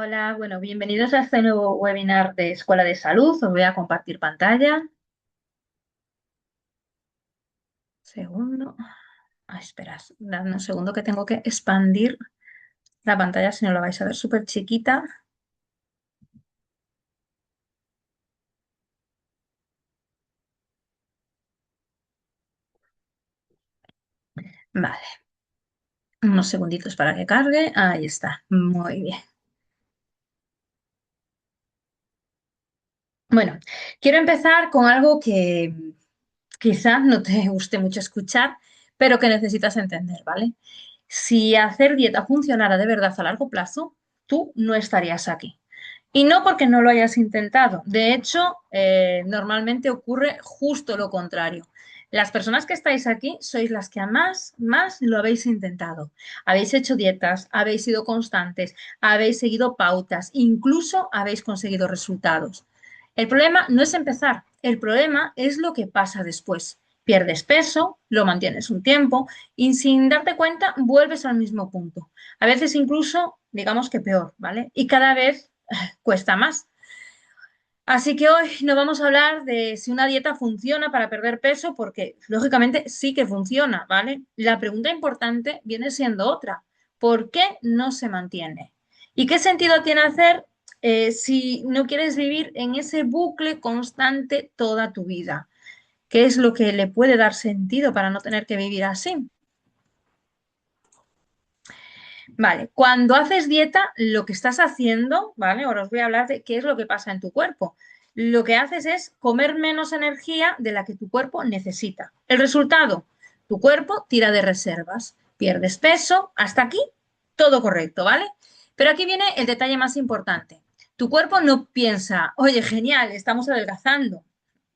Hola, bueno, bienvenidos a este nuevo webinar de Escuela de Salud. Os voy a compartir pantalla. Segundo. Esperad, dadme un segundo que tengo que expandir la pantalla, si no la vais a ver súper chiquita. Vale, unos segunditos para que cargue. Ahí está, muy bien. Bueno, quiero empezar con algo que quizás no te guste mucho escuchar, pero que necesitas entender, ¿vale? Si hacer dieta funcionara de verdad a largo plazo, tú no estarías aquí. Y no porque no lo hayas intentado. De hecho, normalmente ocurre justo lo contrario. Las personas que estáis aquí sois las que más lo habéis intentado. Habéis hecho dietas, habéis sido constantes, habéis seguido pautas, incluso habéis conseguido resultados. El problema no es empezar, el problema es lo que pasa después. Pierdes peso, lo mantienes un tiempo y sin darte cuenta vuelves al mismo punto. A veces incluso, digamos que peor, ¿vale? Y cada vez cuesta más. Así que hoy no vamos a hablar de si una dieta funciona para perder peso, porque lógicamente sí que funciona, ¿vale? La pregunta importante viene siendo otra. ¿Por qué no se mantiene? ¿Y qué sentido tiene hacer si no quieres vivir en ese bucle constante toda tu vida? ¿Qué es lo que le puede dar sentido para no tener que vivir así? Vale, cuando haces dieta, lo que estás haciendo, ¿vale? Ahora os voy a hablar de qué es lo que pasa en tu cuerpo. Lo que haces es comer menos energía de la que tu cuerpo necesita. El resultado, tu cuerpo tira de reservas, pierdes peso, hasta aquí todo correcto, ¿vale? Pero aquí viene el detalle más importante. Tu cuerpo no piensa, oye, genial, estamos adelgazando.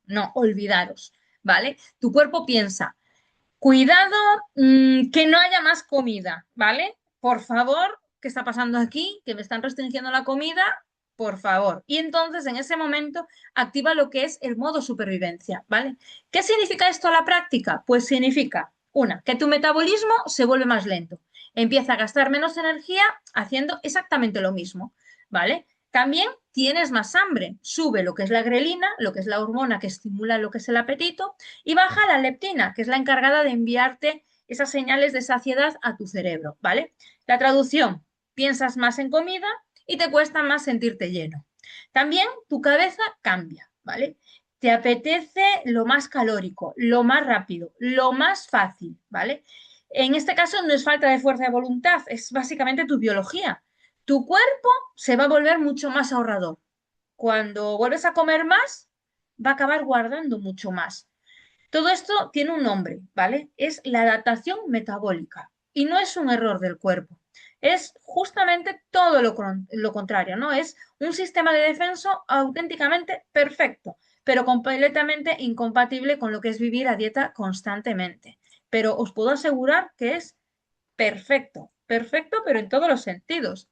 No, olvidaros, ¿vale? Tu cuerpo piensa, cuidado, que no haya más comida, ¿vale? Por favor, ¿qué está pasando aquí? Que me están restringiendo la comida, por favor. Y entonces en ese momento activa lo que es el modo supervivencia, ¿vale? ¿Qué significa esto a la práctica? Pues significa, una, que tu metabolismo se vuelve más lento. Empieza a gastar menos energía haciendo exactamente lo mismo, ¿vale? También tienes más hambre, sube lo que es la grelina, lo que es la hormona que estimula lo que es el apetito, y baja la leptina, que es la encargada de enviarte esas señales de saciedad a tu cerebro, ¿vale? La traducción, piensas más en comida y te cuesta más sentirte lleno. También tu cabeza cambia, ¿vale? Te apetece lo más calórico, lo más rápido, lo más fácil, ¿vale? En este caso no es falta de fuerza de voluntad, es básicamente tu biología. Tu cuerpo se va a volver mucho más ahorrador. Cuando vuelves a comer más, va a acabar guardando mucho más. Todo esto tiene un nombre, ¿vale? Es la adaptación metabólica y no es un error del cuerpo. Es justamente todo lo contrario, ¿no? Es un sistema de defensa auténticamente perfecto, pero completamente incompatible con lo que es vivir a dieta constantemente. Pero os puedo asegurar que es perfecto, perfecto, pero en todos los sentidos.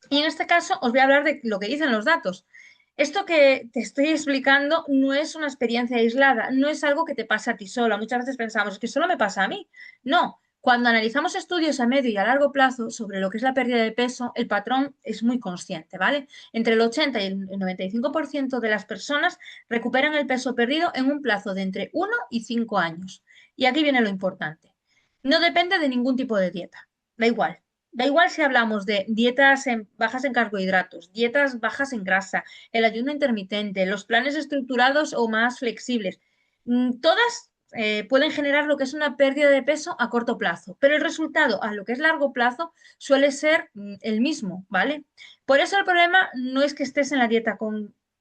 Y en este caso os voy a hablar de lo que dicen los datos. Esto que te estoy explicando no es una experiencia aislada, no es algo que te pasa a ti sola. Muchas veces pensamos, es que solo me pasa a mí. No, cuando analizamos estudios a medio y a largo plazo sobre lo que es la pérdida de peso, el patrón es muy consciente, ¿vale? Entre el 80 y el 95% de las personas recuperan el peso perdido en un plazo de entre 1 y 5 años. Y aquí viene lo importante. No depende de ningún tipo de dieta, da igual. Da igual si hablamos de dietas bajas en carbohidratos, dietas bajas en grasa, el ayuno intermitente, los planes estructurados o más flexibles. Todas pueden generar lo que es una pérdida de peso a corto plazo, pero el resultado a lo que es largo plazo suele ser el mismo, ¿vale? Por eso el problema no es que estés en la dieta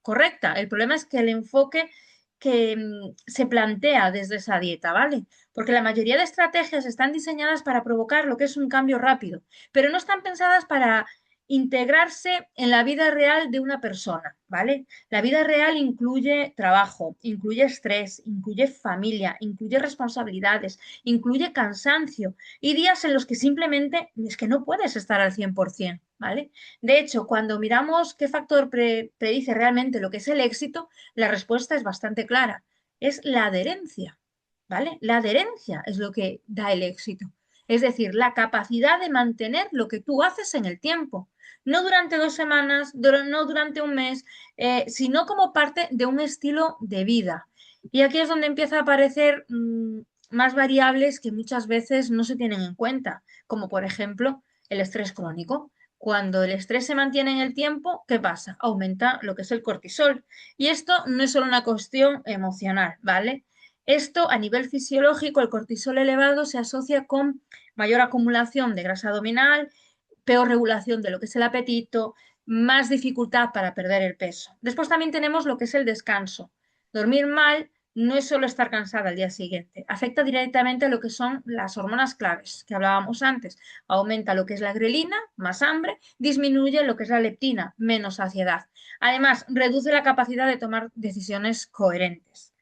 correcta, el problema es que el enfoque que se plantea desde esa dieta, ¿vale? Porque la mayoría de estrategias están diseñadas para provocar lo que es un cambio rápido, pero no están pensadas para integrarse en la vida real de una persona, ¿vale? La vida real incluye trabajo, incluye estrés, incluye familia, incluye responsabilidades, incluye cansancio y días en los que simplemente es que no puedes estar al 100%, ¿vale? De hecho, cuando miramos qué factor predice realmente lo que es el éxito, la respuesta es bastante clara, es la adherencia. ¿Vale? La adherencia es lo que da el éxito. Es decir, la capacidad de mantener lo que tú haces en el tiempo. No durante 2 semanas, no durante un mes, sino como parte de un estilo de vida. Y aquí es donde empieza a aparecer más variables que muchas veces no se tienen en cuenta, como por ejemplo el estrés crónico. Cuando el estrés se mantiene en el tiempo, ¿qué pasa? Aumenta lo que es el cortisol. Y esto no es solo una cuestión emocional, ¿vale? Esto a nivel fisiológico, el cortisol elevado se asocia con mayor acumulación de grasa abdominal, peor regulación de lo que es el apetito, más dificultad para perder el peso. Después también tenemos lo que es el descanso. Dormir mal no es solo estar cansada al día siguiente, afecta directamente a lo que son las hormonas claves que hablábamos antes. Aumenta lo que es la grelina, más hambre, disminuye lo que es la leptina, menos saciedad. Además, reduce la capacidad de tomar decisiones coherentes.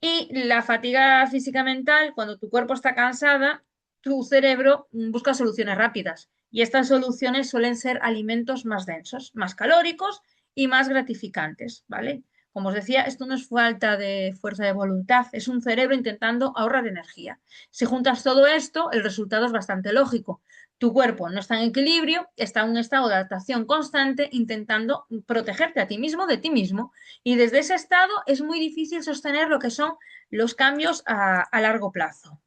Y la fatiga física mental, cuando tu cuerpo está cansada, tu cerebro busca soluciones rápidas. Y estas soluciones suelen ser alimentos más densos, más calóricos y más gratificantes, ¿vale? Como os decía, esto no es falta de fuerza de voluntad, es un cerebro intentando ahorrar energía. Si juntas todo esto, el resultado es bastante lógico. Tu cuerpo no está en equilibrio, está en un estado de adaptación constante, intentando protegerte a ti mismo de ti mismo. Y desde ese estado es muy difícil sostener lo que son los cambios a largo plazo.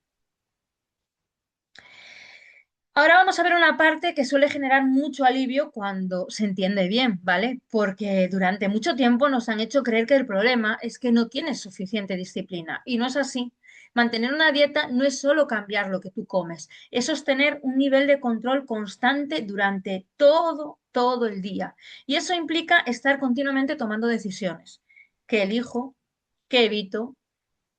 Ahora vamos a ver una parte que suele generar mucho alivio cuando se entiende bien, ¿vale? Porque durante mucho tiempo nos han hecho creer que el problema es que no tienes suficiente disciplina y no es así. Mantener una dieta no es solo cambiar lo que tú comes, es sostener un nivel de control constante durante todo el día. Y eso implica estar continuamente tomando decisiones. ¿Qué elijo? ¿Qué evito?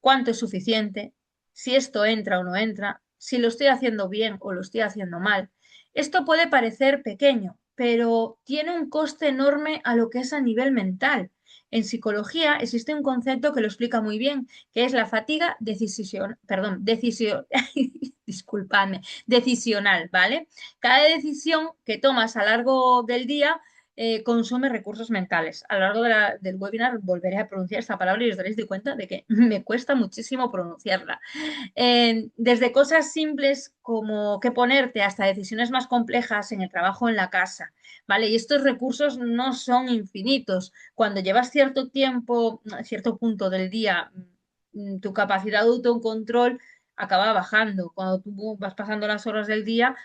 ¿Cuánto es suficiente? Si esto entra o no entra, si lo estoy haciendo bien o lo estoy haciendo mal. Esto puede parecer pequeño, pero tiene un coste enorme a lo que es a nivel mental. En psicología existe un concepto que lo explica muy bien, que es la fatiga disculpadme, decisional, ¿vale? Cada decisión que tomas a lo largo del día consume recursos mentales. A lo largo del webinar volveré a pronunciar esta palabra y os daréis de cuenta de que me cuesta muchísimo pronunciarla. Desde cosas simples como qué ponerte hasta decisiones más complejas en el trabajo o en la casa, ¿vale? Y estos recursos no son infinitos. Cuando llevas cierto tiempo, cierto punto del día, tu capacidad de autocontrol acaba bajando. Cuando tú vas pasando las horas del día,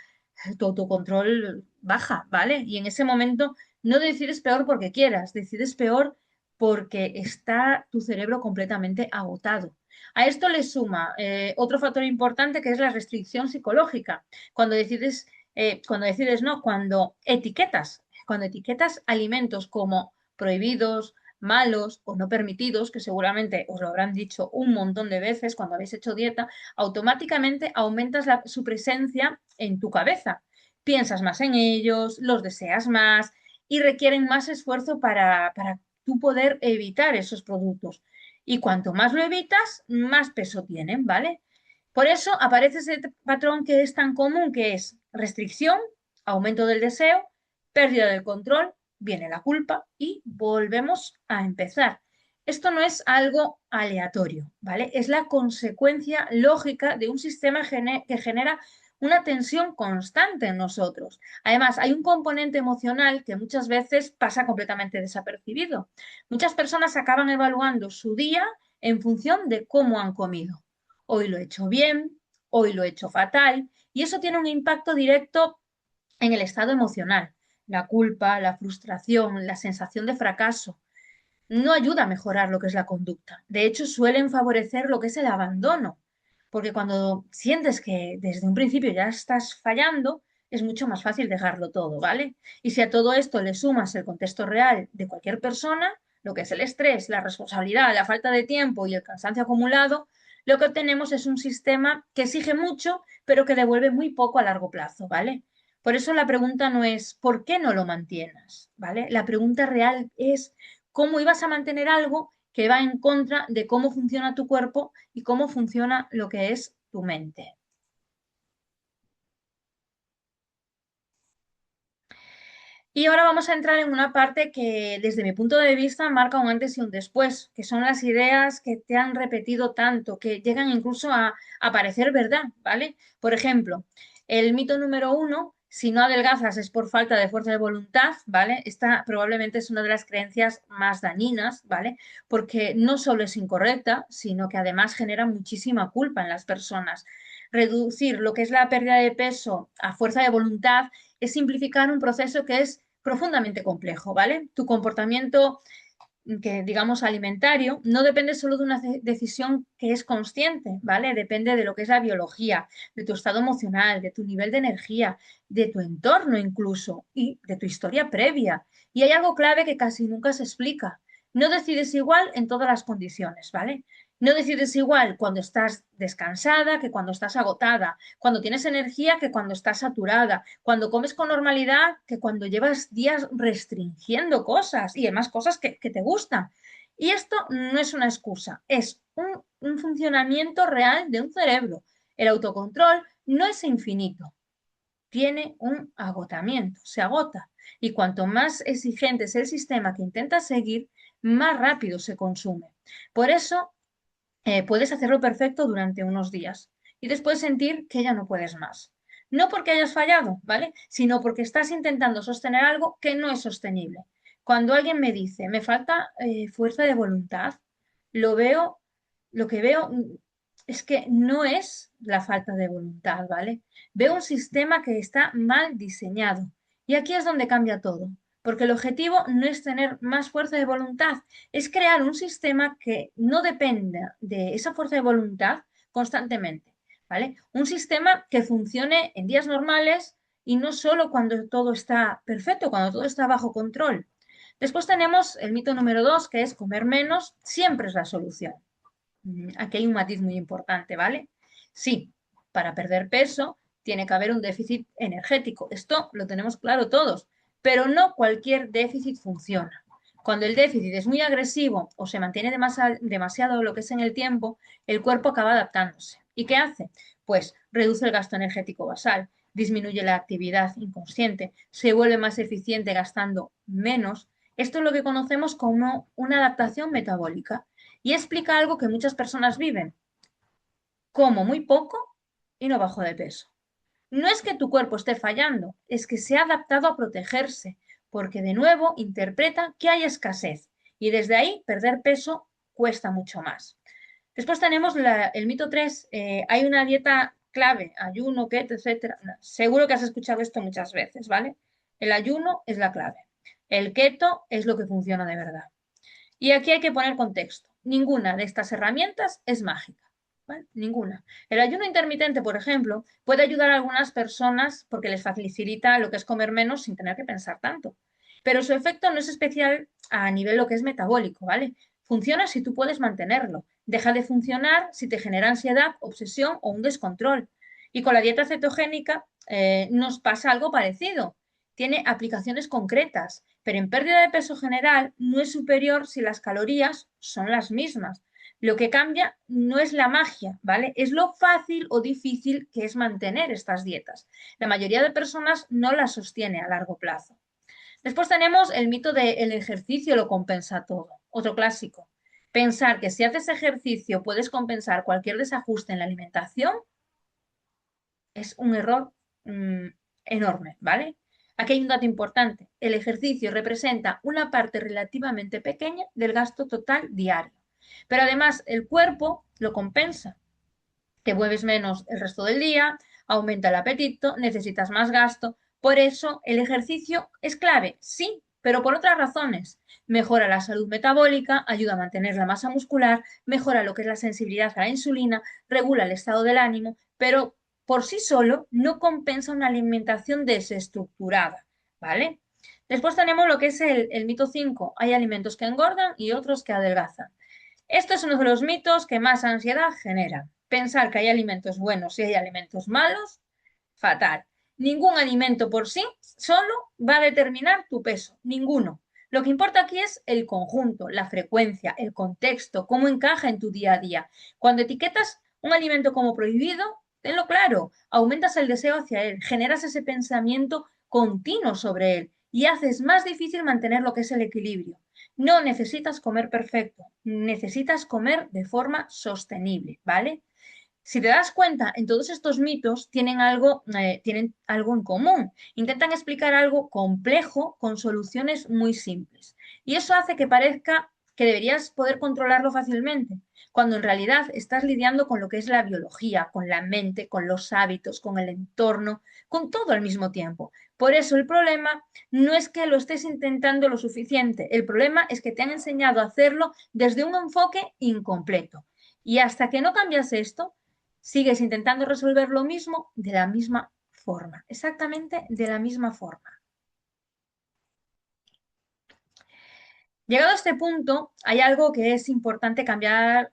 tu autocontrol baja, ¿vale? Y en ese momento no decides peor porque quieras, decides peor porque está tu cerebro completamente agotado. A esto le suma otro factor importante que es la restricción psicológica. No, cuando etiquetas alimentos como prohibidos, malos o no permitidos, que seguramente os lo habrán dicho un montón de veces cuando habéis hecho dieta, automáticamente aumentas su presencia en tu cabeza. Piensas más en ellos, los deseas más y requieren más esfuerzo para tú poder evitar esos productos. Y cuanto más lo evitas, más peso tienen, ¿vale? Por eso aparece ese patrón que es tan común, que es restricción, aumento del deseo, pérdida del control, viene la culpa y volvemos a empezar. Esto no es algo aleatorio, ¿vale? Es la consecuencia lógica de un sistema que genera una tensión constante en nosotros. Además, hay un componente emocional que muchas veces pasa completamente desapercibido. Muchas personas acaban evaluando su día en función de cómo han comido. Hoy lo he hecho bien, hoy lo he hecho fatal, y eso tiene un impacto directo en el estado emocional. La culpa, la frustración, la sensación de fracaso no ayuda a mejorar lo que es la conducta. De hecho, suelen favorecer lo que es el abandono, porque cuando sientes que desde un principio ya estás fallando, es mucho más fácil dejarlo todo, ¿vale? Y si a todo esto le sumas el contexto real de cualquier persona, lo que es el estrés, la responsabilidad, la falta de tiempo y el cansancio acumulado, lo que obtenemos es un sistema que exige mucho, pero que devuelve muy poco a largo plazo, ¿vale? Por eso la pregunta no es ¿por qué no lo mantienes? ¿Vale? La pregunta real es ¿cómo ibas a mantener algo que va en contra de cómo funciona tu cuerpo y cómo funciona lo que es tu mente? Y ahora vamos a entrar en una parte que desde mi punto de vista marca un antes y un después, que son las ideas que te han repetido tanto, que llegan incluso a parecer verdad, ¿vale? Por ejemplo, el mito número uno, si no adelgazas es por falta de fuerza de voluntad, ¿vale? Esta probablemente es una de las creencias más dañinas, ¿vale? Porque no solo es incorrecta, sino que además genera muchísima culpa en las personas. Reducir lo que es la pérdida de peso a fuerza de voluntad es simplificar un proceso que es profundamente complejo, ¿vale? Tu comportamiento, que digamos alimentario, no depende solo de una decisión que es consciente, ¿vale? Depende de lo que es la biología, de tu estado emocional, de tu nivel de energía, de tu entorno incluso y de tu historia previa. Y hay algo clave que casi nunca se explica. No decides igual en todas las condiciones, ¿vale? No decides igual cuando estás descansada que cuando estás agotada, cuando tienes energía que cuando estás saturada, cuando comes con normalidad que cuando llevas días restringiendo cosas y además cosas que te gustan. Y esto no es una excusa, es un funcionamiento real de un cerebro. El autocontrol no es infinito, tiene un agotamiento, se agota. Y cuanto más exigente es el sistema que intenta seguir, más rápido se consume. Por eso puedes hacerlo perfecto durante unos días y después sentir que ya no puedes más. No porque hayas fallado, ¿vale? Sino porque estás intentando sostener algo que no es sostenible. Cuando alguien me dice, me falta fuerza de voluntad, lo veo, lo que veo es que no es la falta de voluntad, ¿vale? Veo un sistema que está mal diseñado. Y aquí es donde cambia todo, porque el objetivo no es tener más fuerza de voluntad, es crear un sistema que no dependa de esa fuerza de voluntad constantemente, ¿vale? Un sistema que funcione en días normales y no solo cuando todo está perfecto, cuando todo está bajo control. Después tenemos el mito número dos, que es comer menos siempre es la solución. Aquí hay un matiz muy importante, ¿vale? Sí, para perder peso tiene que haber un déficit energético. Esto lo tenemos claro todos, pero no cualquier déficit funciona. Cuando el déficit es muy agresivo o se mantiene demasiado lo que es en el tiempo, el cuerpo acaba adaptándose. ¿Y qué hace? Pues reduce el gasto energético basal, disminuye la actividad inconsciente, se vuelve más eficiente gastando menos. Esto es lo que conocemos como una adaptación metabólica y explica algo que muchas personas viven, como muy poco y no bajo de peso. No es que tu cuerpo esté fallando, es que se ha adaptado a protegerse, porque de nuevo interpreta que hay escasez y desde ahí perder peso cuesta mucho más. Después tenemos el mito 3, hay una dieta clave, ayuno, keto, etcétera. No, seguro que has escuchado esto muchas veces, ¿vale? El ayuno es la clave. El keto es lo que funciona de verdad. Y aquí hay que poner contexto. Ninguna de estas herramientas es mágica. ¿Vale? Ninguna. El ayuno intermitente, por ejemplo, puede ayudar a algunas personas porque les facilita lo que es comer menos sin tener que pensar tanto. Pero su efecto no es especial a nivel lo que es metabólico, ¿vale? Funciona si tú puedes mantenerlo. Deja de funcionar si te genera ansiedad, obsesión o un descontrol. Y con la dieta cetogénica nos pasa algo parecido. Tiene aplicaciones concretas, pero en pérdida de peso general no es superior si las calorías son las mismas. Lo que cambia no es la magia, ¿vale? Es lo fácil o difícil que es mantener estas dietas. La mayoría de personas no las sostiene a largo plazo. Después tenemos el mito del ejercicio lo compensa todo, otro clásico. Pensar que si haces ejercicio puedes compensar cualquier desajuste en la alimentación es un error enorme, ¿vale? Aquí hay un dato importante. El ejercicio representa una parte relativamente pequeña del gasto total diario. Pero además el cuerpo lo compensa. Te mueves menos el resto del día, aumenta el apetito, necesitas más gasto. Por eso el ejercicio es clave, sí, pero por otras razones. Mejora la salud metabólica, ayuda a mantener la masa muscular, mejora lo que es la sensibilidad a la insulina, regula el estado del ánimo, pero por sí solo no compensa una alimentación desestructurada, ¿vale? Después tenemos lo que es el mito 5. Hay alimentos que engordan y otros que adelgazan. Esto es uno de los mitos que más ansiedad genera. Pensar que hay alimentos buenos y hay alimentos malos, fatal. Ningún alimento por sí solo va a determinar tu peso, ninguno. Lo que importa aquí es el conjunto, la frecuencia, el contexto, cómo encaja en tu día a día. Cuando etiquetas un alimento como prohibido, tenlo claro, aumentas el deseo hacia él, generas ese pensamiento continuo sobre él y haces más difícil mantener lo que es el equilibrio. No necesitas comer perfecto, necesitas comer de forma sostenible, ¿vale? Si te das cuenta, en todos estos mitos tienen algo en común. Intentan explicar algo complejo con soluciones muy simples. Y eso hace que parezca que deberías poder controlarlo fácilmente, cuando en realidad estás lidiando con lo que es la biología, con la mente, con los hábitos, con el entorno, con todo al mismo tiempo. Por eso el problema no es que lo estés intentando lo suficiente, el problema es que te han enseñado a hacerlo desde un enfoque incompleto. Y hasta que no cambias esto, sigues intentando resolver lo mismo de la misma forma, exactamente de la misma forma. Llegado a este punto, hay algo que es importante cambiar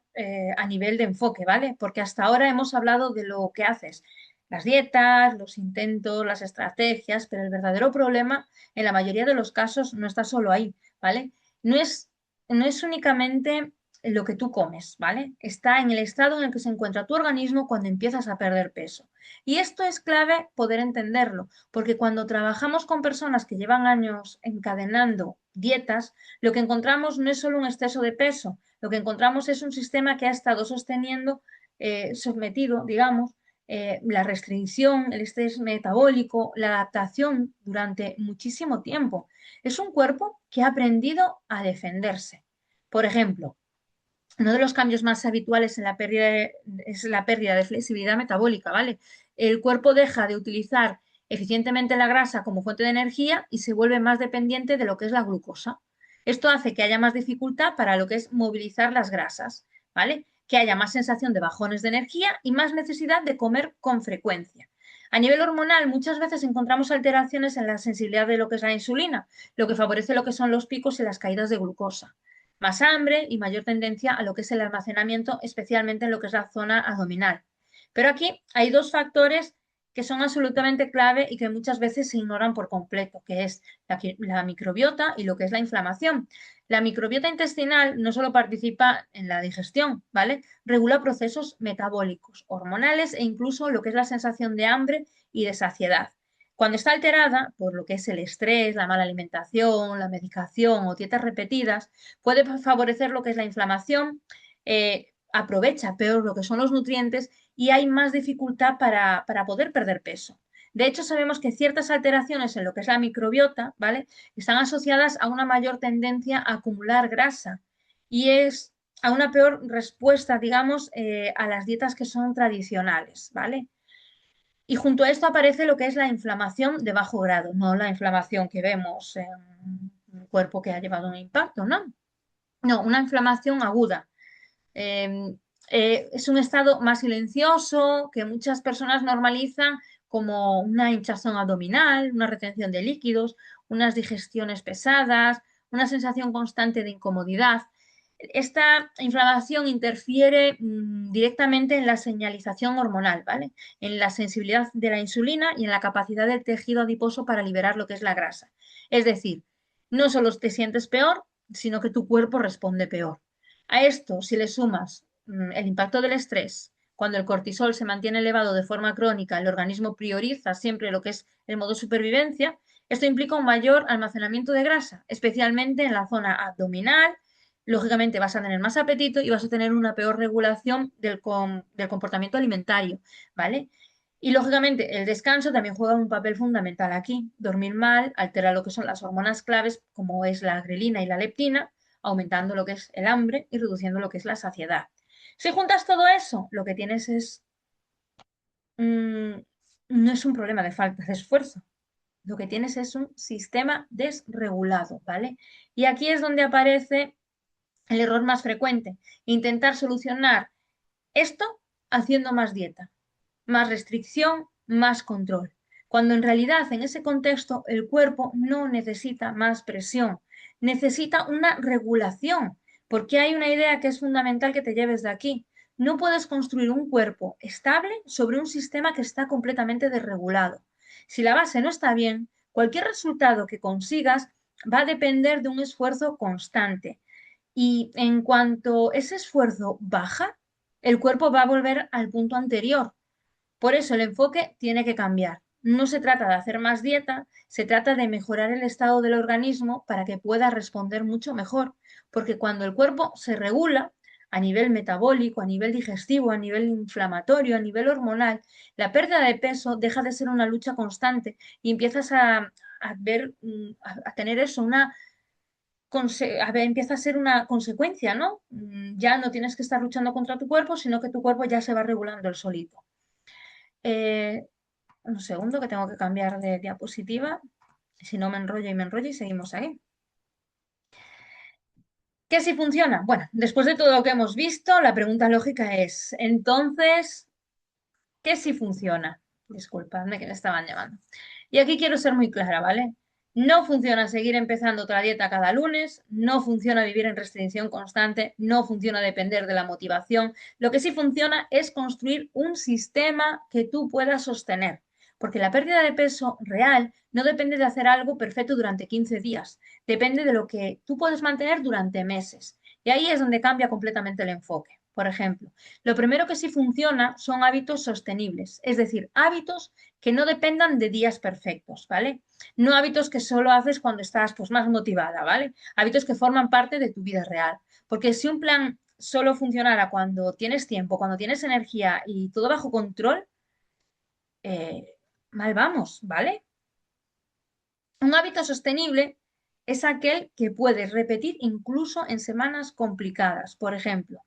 a nivel de enfoque, ¿vale? Porque hasta ahora hemos hablado de lo que haces, las dietas, los intentos, las estrategias, pero el verdadero problema en la mayoría de los casos no está solo ahí, ¿vale? No es, no es únicamente lo que tú comes, ¿vale? Está en el estado en el que se encuentra tu organismo cuando empiezas a perder peso. Y esto es clave poder entenderlo, porque cuando trabajamos con personas que llevan años encadenando dietas, lo que encontramos no es solo un exceso de peso, lo que encontramos es un sistema que ha estado sosteniendo, sometido, digamos, la restricción, el estrés metabólico, la adaptación durante muchísimo tiempo. Es un cuerpo que ha aprendido a defenderse. Por ejemplo, uno de los cambios más habituales en la pérdida es la pérdida de flexibilidad metabólica, ¿vale? El cuerpo deja de utilizar eficientemente la grasa como fuente de energía y se vuelve más dependiente de lo que es la glucosa. Esto hace que haya más dificultad para lo que es movilizar las grasas, ¿vale? Que haya más sensación de bajones de energía y más necesidad de comer con frecuencia. A nivel hormonal, muchas veces encontramos alteraciones en la sensibilidad de lo que es la insulina, lo que favorece lo que son los picos y las caídas de glucosa, más hambre y mayor tendencia a lo que es el almacenamiento, especialmente en lo que es la zona abdominal. Pero aquí hay dos factores que son absolutamente clave y que muchas veces se ignoran por completo, que es la microbiota y lo que es la inflamación. La microbiota intestinal no solo participa en la digestión, ¿vale? Regula procesos metabólicos, hormonales e incluso lo que es la sensación de hambre y de saciedad. Cuando está alterada por lo que es el estrés, la mala alimentación, la medicación o dietas repetidas, puede favorecer lo que es la inflamación, aprovecha peor lo que son los nutrientes y hay más dificultad para poder perder peso. De hecho, sabemos que ciertas alteraciones en lo que es la microbiota, ¿vale? Están asociadas a una mayor tendencia a acumular grasa y es a una peor respuesta, digamos, a las dietas que son tradicionales, ¿vale? Y junto a esto aparece lo que es la inflamación de bajo grado, no la inflamación que vemos en un cuerpo que ha llevado un impacto, ¿no? No, una inflamación aguda. Eh, es un estado más silencioso que muchas personas normalizan como una hinchazón abdominal, una retención de líquidos, unas digestiones pesadas, una sensación constante de incomodidad. Esta inflamación interfiere directamente en la señalización hormonal, ¿vale? En la sensibilidad de la insulina y en la capacidad del tejido adiposo para liberar lo que es la grasa. Es decir, no solo te sientes peor, sino que tu cuerpo responde peor. A esto, si le sumas el impacto del estrés, cuando el cortisol se mantiene elevado de forma crónica, el organismo prioriza siempre lo que es el modo supervivencia, esto implica un mayor almacenamiento de grasa, especialmente en la zona abdominal. Lógicamente vas a tener más apetito y vas a tener una peor regulación del comportamiento alimentario, ¿vale? Y lógicamente el descanso también juega un papel fundamental aquí. Dormir mal altera lo que son las hormonas claves, como es la grelina y la leptina, aumentando lo que es el hambre y reduciendo lo que es la saciedad. Si juntas todo eso, lo que tienes es, mm, no es un problema de falta de esfuerzo, lo que tienes es un sistema desregulado, ¿vale? Y aquí es donde aparece el error más frecuente, intentar solucionar esto haciendo más dieta, más restricción, más control, cuando en realidad en ese contexto el cuerpo no necesita más presión, necesita una regulación, porque hay una idea que es fundamental que te lleves de aquí. No puedes construir un cuerpo estable sobre un sistema que está completamente desregulado. Si la base no está bien, cualquier resultado que consigas va a depender de un esfuerzo constante. Y en cuanto ese esfuerzo baja, el cuerpo va a volver al punto anterior. Por eso el enfoque tiene que cambiar. no se trata de hacer más dieta, se trata de mejorar el estado del organismo para que pueda responder mucho mejor, porque cuando el cuerpo se regula a nivel metabólico, a nivel digestivo, a nivel inflamatorio, a nivel hormonal, la pérdida de peso deja de ser una lucha constante y empiezas a ver, a tener eso, empieza a ser una consecuencia, ¿no? Ya no tienes que estar luchando contra tu cuerpo, sino que tu cuerpo ya se va regulando el solito. Eh, un segundo que tengo que cambiar de diapositiva, si no me enrollo y seguimos ahí. ¿Qué si funciona? Bueno, después de todo lo que hemos visto, la pregunta lógica es, entonces, ¿qué si funciona? Disculpadme que me estaban llamando. Y aquí quiero ser muy clara, ¿vale? No funciona seguir empezando otra dieta cada lunes, no funciona vivir en restricción constante, no funciona depender de la motivación. Lo que sí funciona es construir un sistema que tú puedas sostener, porque la pérdida de peso real no depende de hacer algo perfecto durante 15 días, depende de lo que tú puedes mantener durante meses. Y ahí es donde cambia completamente el enfoque. Por ejemplo, lo primero que sí funciona son hábitos sostenibles, es decir, hábitos que no dependan de días perfectos, ¿vale? No hábitos que solo haces cuando estás pues, más motivada, ¿vale? Hábitos que forman parte de tu vida real. Porque si un plan solo funcionara cuando tienes tiempo, cuando tienes energía y todo bajo control, mal vamos, ¿vale? Un hábito sostenible es aquel que puedes repetir incluso en semanas complicadas. Por ejemplo,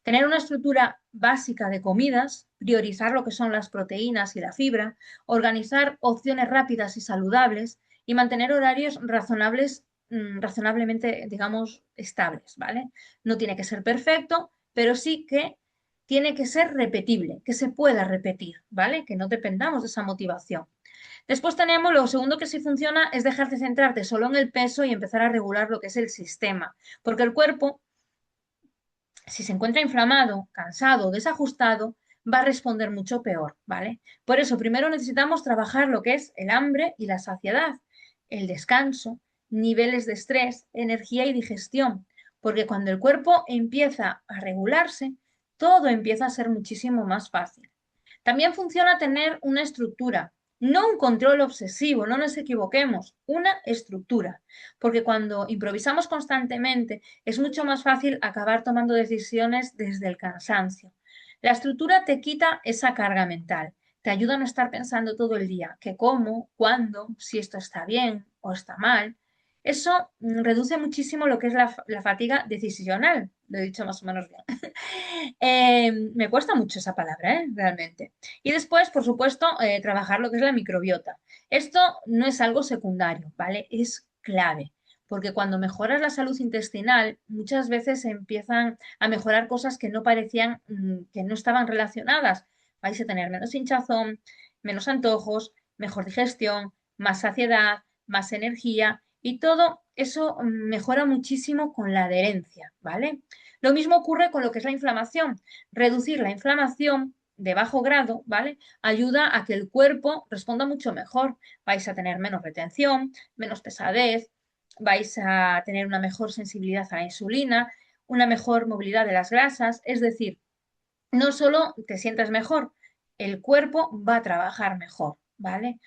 tener una estructura básica de comidas, priorizar lo que son las proteínas y la fibra, organizar opciones rápidas y saludables y mantener horarios razonables, razonablemente, digamos, estables, ¿vale? No tiene que ser perfecto, pero sí que tiene que ser repetible, que se pueda repetir, ¿vale? Que no dependamos de esa motivación. Después tenemos lo segundo que sí funciona es dejar de centrarte solo en el peso y empezar a regular lo que es el sistema, porque el cuerpo si se encuentra inflamado, cansado o desajustado, va a responder mucho peor, ¿vale? Por eso, primero necesitamos trabajar lo que es el hambre y la saciedad, el descanso, niveles de estrés, energía y digestión, porque cuando el cuerpo empieza a regularse, todo empieza a ser muchísimo más fácil. También funciona tener una estructura, no un control obsesivo, no nos equivoquemos, una estructura, porque cuando improvisamos constantemente es mucho más fácil acabar tomando decisiones desde el cansancio. La estructura te quita esa carga mental, te ayuda a no estar pensando todo el día qué como, cuándo, si esto está bien o está mal. Eso reduce muchísimo lo que es la fatiga decisional, lo he dicho más o menos bien. Me cuesta mucho esa palabra, realmente. Y después, por supuesto, trabajar lo que es la microbiota. Esto no es algo secundario, ¿vale? Es clave, porque cuando mejoras la salud intestinal, muchas veces empiezan a mejorar cosas que no parecían, que no estaban relacionadas. Vais a tener menos hinchazón, menos antojos, mejor digestión, más saciedad, más energía y todo eso mejora muchísimo con la adherencia, ¿vale? Lo mismo ocurre con lo que es la inflamación. Reducir la inflamación de bajo grado, ¿vale? Ayuda a que el cuerpo responda mucho mejor. Vais a tener menos retención, menos pesadez, vais a tener una mejor sensibilidad a la insulina, una mejor movilidad de las grasas, es decir, no solo te sientes mejor, el cuerpo va a trabajar mejor, ¿vale?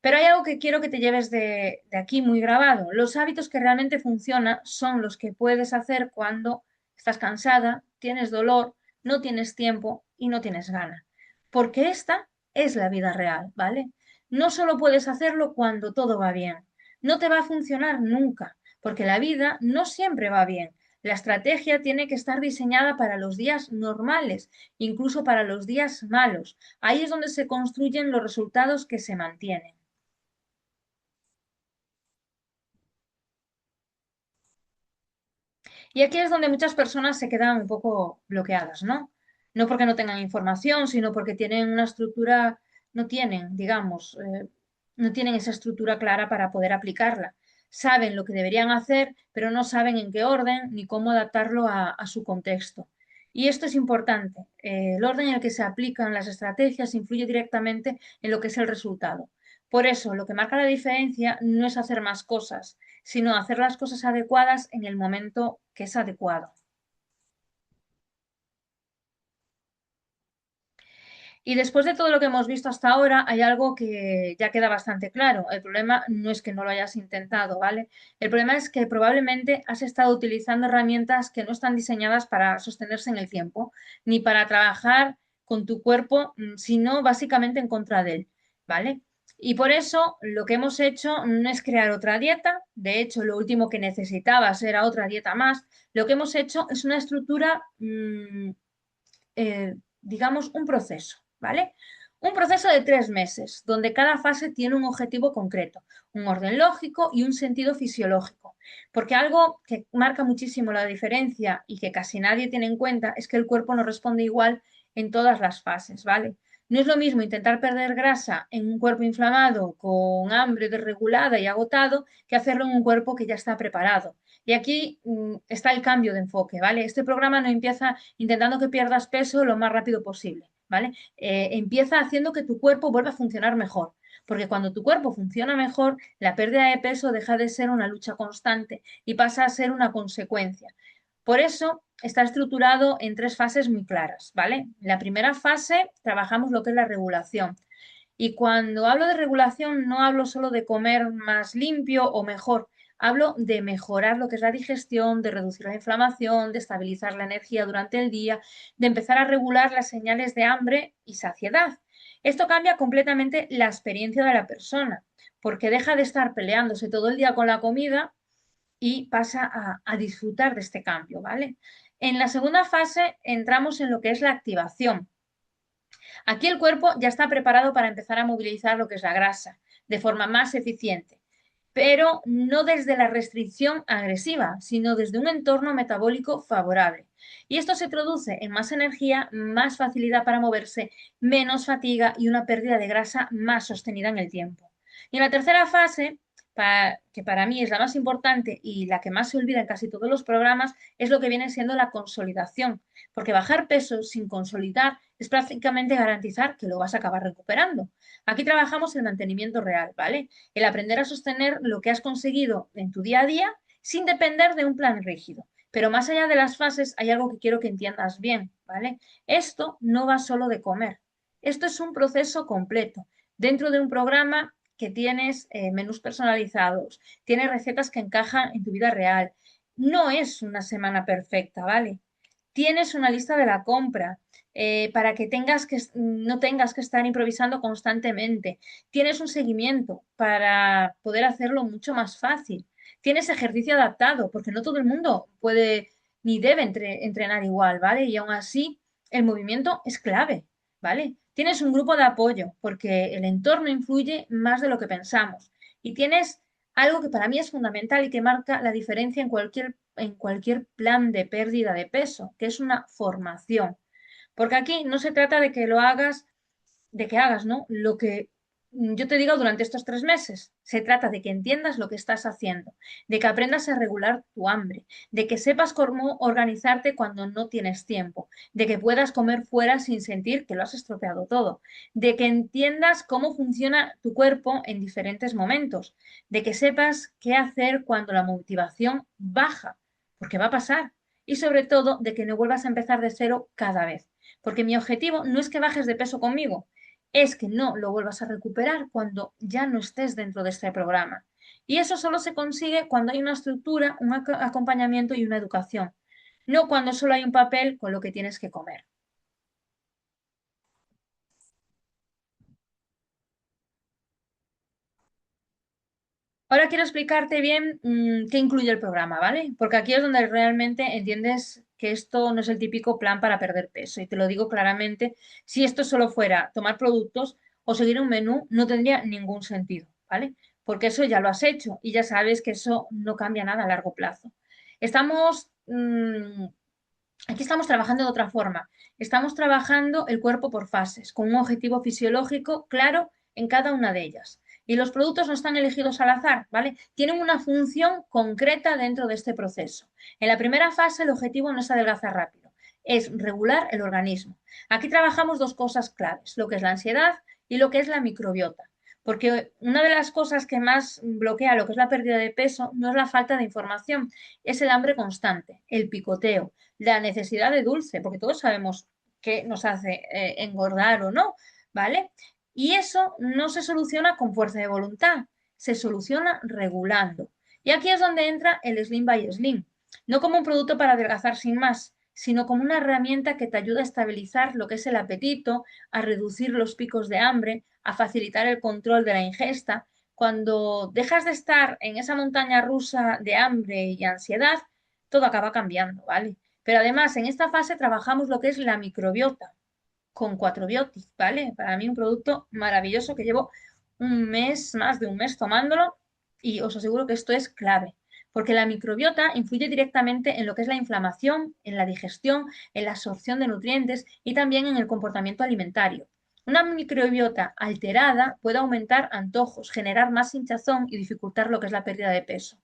Pero hay algo que quiero que te lleves de aquí muy grabado. Los hábitos que realmente funcionan son los que puedes hacer cuando estás cansada, tienes dolor, no tienes tiempo y no tienes ganas. Porque esta es la vida real, ¿vale? No solo puedes hacerlo cuando todo va bien. No te va a funcionar nunca, porque la vida no siempre va bien. La estrategia tiene que estar diseñada para los días normales, incluso para los días malos. Ahí es donde se construyen los resultados que se mantienen. Y aquí es donde muchas personas se quedan un poco bloqueadas, ¿no? No porque no tengan información, sino porque tienen una estructura, no tienen, digamos, no tienen esa estructura clara para poder aplicarla. Saben lo que deberían hacer, pero no saben en qué orden ni cómo adaptarlo a su contexto. Y esto es importante. El orden en el que se aplican las estrategias influye directamente en lo que es el resultado. Por eso, lo que marca la diferencia no es hacer más cosas, sino hacer las cosas adecuadas en el momento que es adecuado. Y después de todo lo que hemos visto hasta ahora, hay algo que ya queda bastante claro. El problema no es que no lo hayas intentado, ¿vale? El problema es que probablemente has estado utilizando herramientas que no están diseñadas para sostenerse en el tiempo, ni para trabajar con tu cuerpo, sino básicamente en contra de él, ¿vale? Y por eso lo que hemos hecho no es crear otra dieta, de hecho lo último que necesitabas era otra dieta más, lo que hemos hecho es una estructura, digamos, un proceso, ¿vale? Un proceso de 3 meses, donde cada fase tiene un objetivo concreto, un orden lógico y un sentido fisiológico. Porque algo que marca muchísimo la diferencia y que casi nadie tiene en cuenta es que el cuerpo no responde igual en todas las fases, ¿vale? No es lo mismo intentar perder grasa en un cuerpo inflamado, con hambre desregulada y agotado, que hacerlo en un cuerpo que ya está preparado. Y aquí está el cambio de enfoque, ¿vale? Este programa no empieza intentando que pierdas peso lo más rápido posible, ¿vale? Empieza haciendo que tu cuerpo vuelva a funcionar mejor. Porque cuando tu cuerpo funciona mejor, la pérdida de peso deja de ser una lucha constante y pasa a ser una consecuencia. Por eso está estructurado en 3 fases muy claras, ¿vale? En la primera fase trabajamos lo que es la regulación. Y cuando hablo de regulación, no hablo solo de comer más limpio o mejor, hablo de mejorar lo que es la digestión, de reducir la inflamación, de estabilizar la energía durante el día, de empezar a regular las señales de hambre y saciedad. Esto cambia completamente la experiencia de la persona, porque deja de estar peleándose todo el día con la comida y pasa a disfrutar de este cambio, ¿vale? En la segunda fase entramos en lo que es la activación. Aquí el cuerpo ya está preparado para empezar a movilizar lo que es la grasa de forma más eficiente, pero no desde la restricción agresiva, sino desde un entorno metabólico favorable. Y esto se traduce en más energía, más facilidad para moverse, menos fatiga y una pérdida de grasa más sostenida en el tiempo. Y en la tercera fase, que para mí es la más importante y la que más se olvida en casi todos los programas, es lo que viene siendo la consolidación, porque bajar peso sin consolidar es prácticamente garantizar que lo vas a acabar recuperando. Aquí trabajamos el mantenimiento real, ¿vale? El aprender a sostener lo que has conseguido en tu día a día sin depender de un plan rígido. Pero más allá de las fases, hay algo que quiero que entiendas bien, ¿vale? Esto no va solo de comer. Esto es un proceso completo. Dentro de un programa que tienes menús personalizados, tienes recetas que encajan en tu vida real. No es una semana perfecta, ¿vale? Tienes una lista de la compra para que no tengas que estar improvisando constantemente. Tienes un seguimiento para poder hacerlo mucho más fácil. Tienes ejercicio adaptado, porque no todo el mundo puede ni debe entrenar igual, ¿vale? Y aún así, el movimiento es clave, ¿vale? Tienes un grupo de apoyo, porque el entorno influye más de lo que pensamos. Y tienes algo que para mí es fundamental y que marca la diferencia en cualquier plan de pérdida de peso, que es una formación. Porque aquí no se trata de que lo hagas, de que hagas, ¿no? Lo que yo te digo durante estos 3 meses. Se trata de que entiendas lo que estás haciendo, de que aprendas a regular tu hambre, de que sepas cómo organizarte cuando no tienes tiempo, de que puedas comer fuera sin sentir que lo has estropeado todo, de que entiendas cómo funciona tu cuerpo en diferentes momentos, de que sepas qué hacer cuando la motivación baja, porque va a pasar, y sobre todo de que no vuelvas a empezar de cero cada vez. Porque mi objetivo no es que bajes de peso conmigo, es que no lo vuelvas a recuperar cuando ya no estés dentro de este programa. Y eso solo se consigue cuando hay una estructura, un acompañamiento y una educación, no cuando solo hay un papel con lo que tienes que comer. Ahora quiero explicarte bien qué incluye el programa, ¿vale? Porque aquí es donde realmente entiendes que esto no es el típico plan para perder peso. Y te lo digo claramente, si esto solo fuera tomar productos o seguir un menú, no tendría ningún sentido, ¿vale? Porque eso ya lo has hecho y ya sabes que eso no cambia nada a largo plazo. Estamos, aquí estamos trabajando de otra forma. Estamos trabajando el cuerpo por fases, con un objetivo fisiológico claro en cada una de ellas. Y los productos no están elegidos al azar, ¿vale? Tienen una función concreta dentro de este proceso. En la primera fase, el objetivo no es adelgazar rápido, es regular el organismo. Aquí trabajamos dos cosas claves, lo que es la ansiedad y lo que es la microbiota. Porque una de las cosas que más bloquea lo que es la pérdida de peso no es la falta de información, es el hambre constante, el picoteo, la necesidad de dulce, porque todos sabemos que nos hace engordar o no, ¿vale? Y eso no se soluciona con fuerza de voluntad, se soluciona regulando. Y aquí es donde entra el Slim by Slim, no como un producto para adelgazar sin más, sino como una herramienta que te ayuda a estabilizar lo que es el apetito, a reducir los picos de hambre, a facilitar el control de la ingesta. Cuando dejas de estar en esa montaña rusa de hambre y ansiedad, todo acaba cambiando, ¿vale? Pero además, en esta fase trabajamos lo que es la microbiota con 4Biotic, ¿vale? Para mí un producto maravilloso que llevo un mes, más de un mes tomándolo y os aseguro que esto es clave, porque la microbiota influye directamente en lo que es la inflamación, en la digestión, en la absorción de nutrientes y también en el comportamiento alimentario. Una microbiota alterada puede aumentar antojos, generar más hinchazón y dificultar lo que es la pérdida de peso.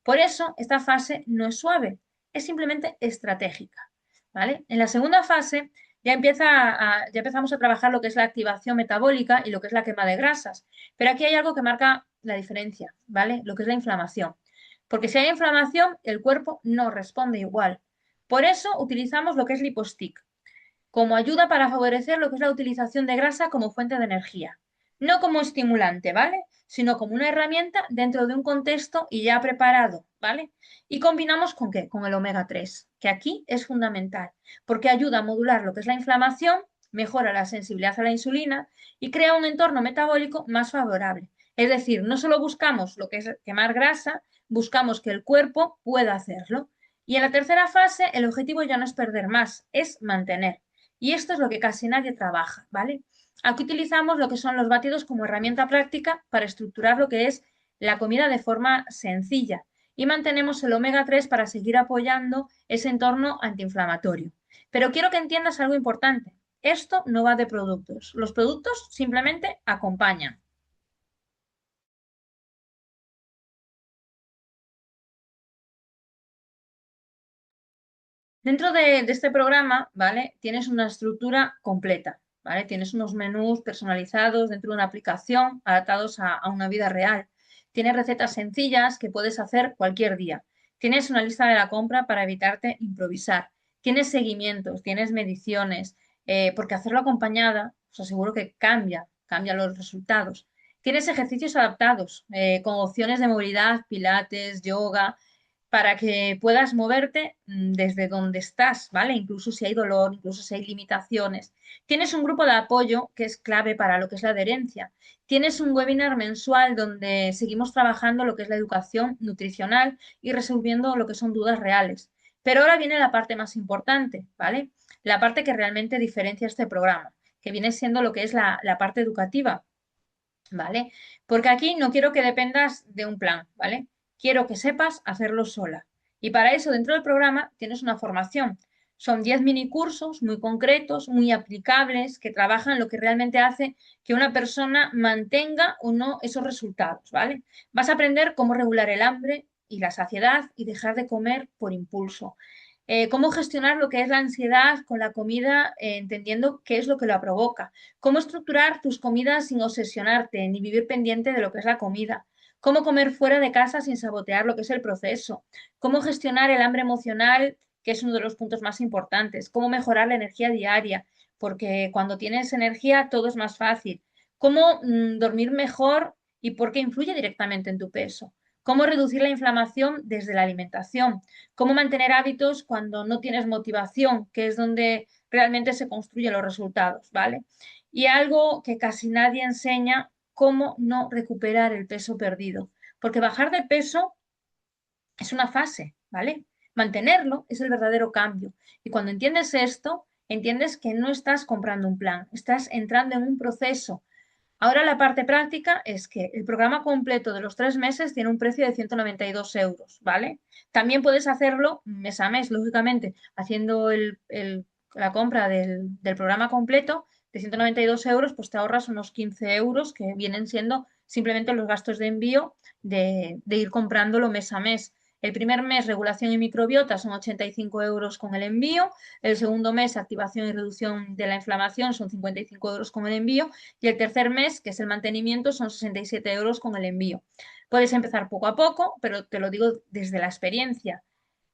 Por eso, esta fase no es suave, es simplemente estratégica, ¿vale? En la segunda fase ya empezamos a trabajar lo que es la activación metabólica y lo que es la quema de grasas. Pero aquí hay algo que marca la diferencia, ¿vale? Lo que es la inflamación. Porque si hay inflamación, el cuerpo no responde igual. Por eso utilizamos lo que es Lipostick como ayuda para favorecer lo que es la utilización de grasa como fuente de energía. No como estimulante, ¿vale? Sino como una herramienta dentro de un contexto y ya preparado, ¿vale? Y combinamos con qué? Con el omega 3, que aquí es fundamental, porque ayuda a modular lo que es la inflamación, mejora la sensibilidad a la insulina y crea un entorno metabólico más favorable. Es decir, no solo buscamos lo que es quemar grasa, buscamos que el cuerpo pueda hacerlo. Y en la tercera fase, el objetivo ya no es perder más, es mantener. Y esto es lo que casi nadie trabaja, ¿vale? Aquí utilizamos lo que son los batidos como herramienta práctica para estructurar lo que es la comida de forma sencilla y mantenemos el omega 3 para seguir apoyando ese entorno antiinflamatorio. Pero quiero que entiendas algo importante. Esto no va de productos. Los productos simplemente acompañan. Dentro de este programa, ¿vale? Tienes una estructura completa, ¿vale? Tienes unos menús personalizados dentro de una aplicación adaptados a una vida real. Tienes recetas sencillas que puedes hacer cualquier día. Tienes una lista de la compra para evitarte improvisar. Tienes seguimientos, tienes mediciones, porque hacerlo acompañada, os aseguro que cambia los resultados. Tienes ejercicios adaptados, con opciones de movilidad, pilates, yoga, para que puedas moverte desde donde estás, ¿vale? Incluso si hay dolor, incluso si hay limitaciones. Tienes un grupo de apoyo que es clave para lo que es la adherencia. Tienes un webinar mensual donde seguimos trabajando lo que es la educación nutricional y resolviendo lo que son dudas reales. Pero ahora viene la parte más importante, ¿vale? La parte que realmente diferencia este programa, que viene siendo lo que es la parte educativa. ¿Vale? Porque aquí no quiero que dependas de un plan, ¿vale? Quiero que sepas hacerlo sola. Y para eso, dentro del programa, tienes una formación. Son 10 mini cursos muy concretos, muy aplicables, que trabajan lo que realmente hace que una persona mantenga o no esos resultados, ¿vale? Vas a aprender cómo regular el hambre y la saciedad y dejar de comer por impulso. Cómo gestionar lo que es la ansiedad con la comida, entendiendo qué es lo que la provoca. Cómo estructurar tus comidas sin obsesionarte ni vivir pendiente de lo que es la comida. Cómo comer fuera de casa sin sabotear lo que es el proceso. Cómo gestionar el hambre emocional, que es uno de los puntos más importantes. Cómo mejorar la energía diaria, porque cuando tienes energía todo es más fácil. Cómo dormir mejor y por qué influye directamente en tu peso. Cómo reducir la inflamación desde la alimentación. Cómo mantener hábitos cuando no tienes motivación, que es donde realmente se construyen los resultados, ¿vale? Y algo que casi nadie enseña, cómo no recuperar el peso perdido. Porque bajar de peso es una fase, ¿vale? Mantenerlo es el verdadero cambio. Y cuando entiendes esto, entiendes que no estás comprando un plan, estás entrando en un proceso. Ahora la parte práctica es que el programa completo de los 3 meses tiene un precio de 192 euros, ¿vale? También puedes hacerlo mes a mes, lógicamente, haciendo la compra del programa completo de 192 euros, pues te ahorras unos 15 euros que vienen siendo simplemente los gastos de envío de ir comprándolo mes a mes. El primer mes, regulación y microbiota, son 85 euros con el envío. El segundo mes, activación y reducción de la inflamación, son 55 euros con el envío. Y el tercer mes, que es el mantenimiento, son 67 euros con el envío. Puedes empezar poco a poco, pero te lo digo desde la experiencia.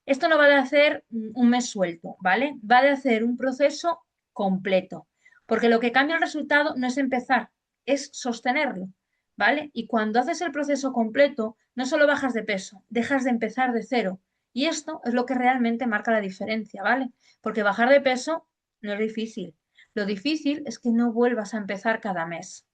Esto no va de hacer un mes suelto, ¿vale? Va de hacer un proceso completo. Porque lo que cambia el resultado no es empezar, es sostenerlo, ¿vale? Y cuando haces el proceso completo, no solo bajas de peso, dejas de empezar de cero. Y esto es lo que realmente marca la diferencia, ¿vale? Porque bajar de peso no es difícil. Lo difícil es que no vuelvas a empezar cada mes.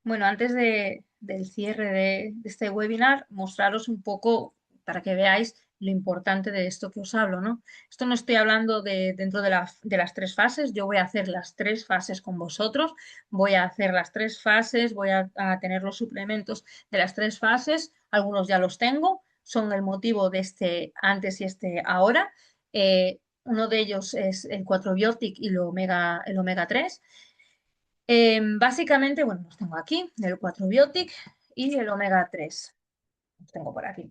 Bueno, antes del cierre de este webinar, mostraros un poco para que veáis lo importante de esto que os hablo, ¿no? Esto no estoy hablando de dentro de las tres fases, yo voy a hacer las tres fases con vosotros, voy a hacer las tres fases, voy a tener los suplementos de las tres fases, algunos ya los tengo, son el motivo de este antes y este ahora. Uno de ellos es el 4 Biotic y el omega 3. Básicamente, bueno, los tengo aquí, el 4 Biotic y el omega 3. Los tengo por aquí.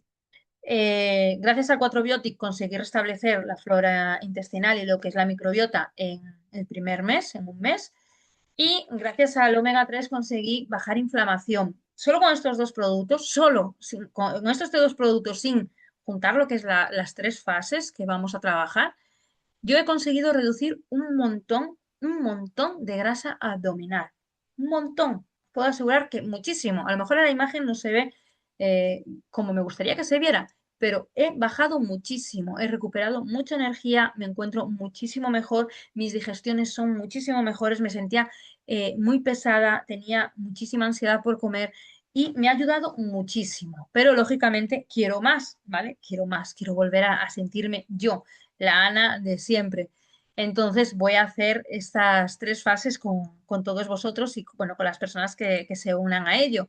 Gracias al 4 Biotic conseguí restablecer la flora intestinal y lo que es la microbiota en el primer mes, en un mes. Y gracias al omega 3 conseguí bajar inflamación. Solo con estos dos productos, con estos dos productos, sin juntar lo que es las tres fases que vamos a trabajar, yo he conseguido reducir un montón de grasa abdominal. Un montón. Puedo asegurar que muchísimo. A lo mejor en la imagen no se ve como me gustaría que se viera, pero he bajado muchísimo, he recuperado mucha energía, me encuentro muchísimo mejor, mis digestiones son muchísimo mejores, me sentía muy pesada, tenía muchísima ansiedad por comer y me ha ayudado muchísimo. Pero lógicamente quiero más, ¿vale? Quiero más, quiero volver a sentirme yo la Ana de siempre. Entonces voy a hacer estas tres fases con todos vosotros y bueno, con las personas que se unan a ello.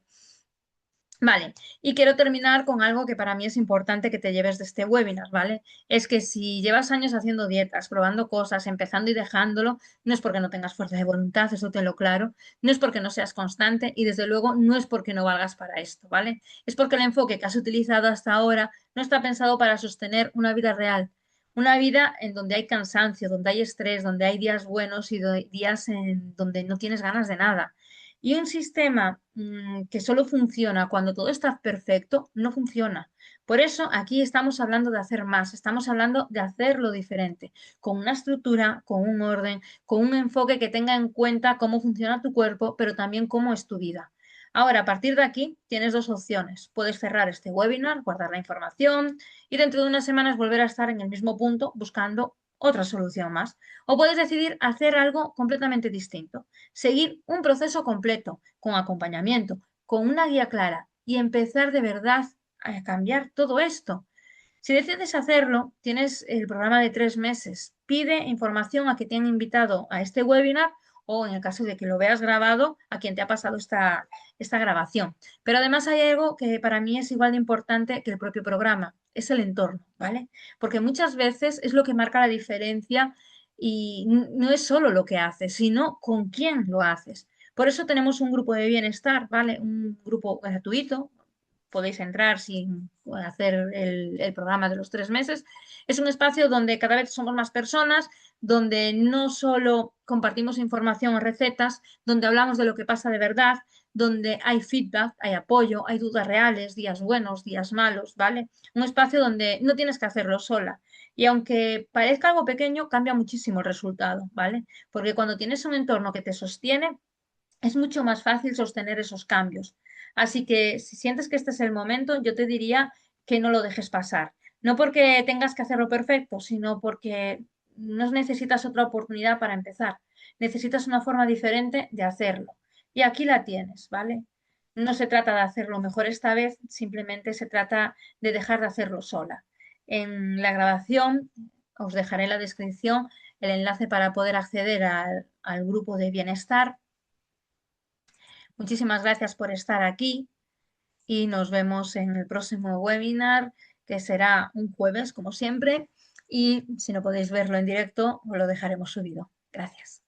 Vale, y quiero terminar con algo que para mí es importante que te lleves de este webinar, ¿vale? Es que si llevas años haciendo dietas, probando cosas, empezando y dejándolo, no es porque no tengas fuerza de voluntad, eso te lo claro, no es porque no seas constante y desde luego no es porque no valgas para esto, ¿vale? Es porque el enfoque que has utilizado hasta ahora no está pensado para sostener una vida real, una vida en donde hay cansancio, donde hay estrés, donde hay días buenos y días en donde no tienes ganas de nada. Y un sistema que solo funciona cuando todo está perfecto, no funciona. Por eso aquí estamos hablando de hacer más, estamos hablando de hacerlo diferente, con una estructura, con un orden, con un enfoque que tenga en cuenta cómo funciona tu cuerpo, pero también cómo es tu vida. Ahora, a partir de aquí, tienes dos opciones. Puedes cerrar este webinar, guardar la información y dentro de unas semanas volver a estar en el mismo punto buscando otra solución más. O puedes decidir hacer algo completamente distinto, seguir un proceso completo, con acompañamiento, con una guía clara y empezar de verdad a cambiar todo esto. Si decides hacerlo, tienes el programa de 3 meses. Pide información a quien te han invitado a este webinar o en el caso de que lo veas grabado, a quien te ha pasado esta grabación. Pero además hay algo que para mí es igual de importante que el propio programa, es el entorno, ¿vale? Porque muchas veces es lo que marca la diferencia y no es solo lo que haces, sino con quién lo haces. Por eso tenemos un grupo de bienestar, ¿vale? Un grupo gratuito, podéis entrar sin hacer el programa de los 3 meses. Es un espacio donde cada vez somos más personas, donde no solo compartimos información o recetas, donde hablamos de lo que pasa de verdad, donde hay feedback, hay apoyo, hay dudas reales, días buenos, días malos, ¿vale? Un espacio donde no tienes que hacerlo sola. Y aunque parezca algo pequeño, cambia muchísimo el resultado, ¿vale? Porque cuando tienes un entorno que te sostiene, es mucho más fácil sostener esos cambios. Así que si sientes que este es el momento, yo te diría que no lo dejes pasar. No porque tengas que hacerlo perfecto, sino porque no necesitas otra oportunidad para empezar. Necesitas una forma diferente de hacerlo. Y aquí la tienes, ¿vale? No se trata de hacerlo mejor esta vez, simplemente se trata de dejar de hacerlo sola. En la grabación os dejaré en la descripción el enlace para poder acceder al grupo de bienestar. Muchísimas gracias por estar aquí y nos vemos en el próximo webinar, que será un jueves, como siempre. Y si no podéis verlo en directo, os lo dejaremos subido. Gracias.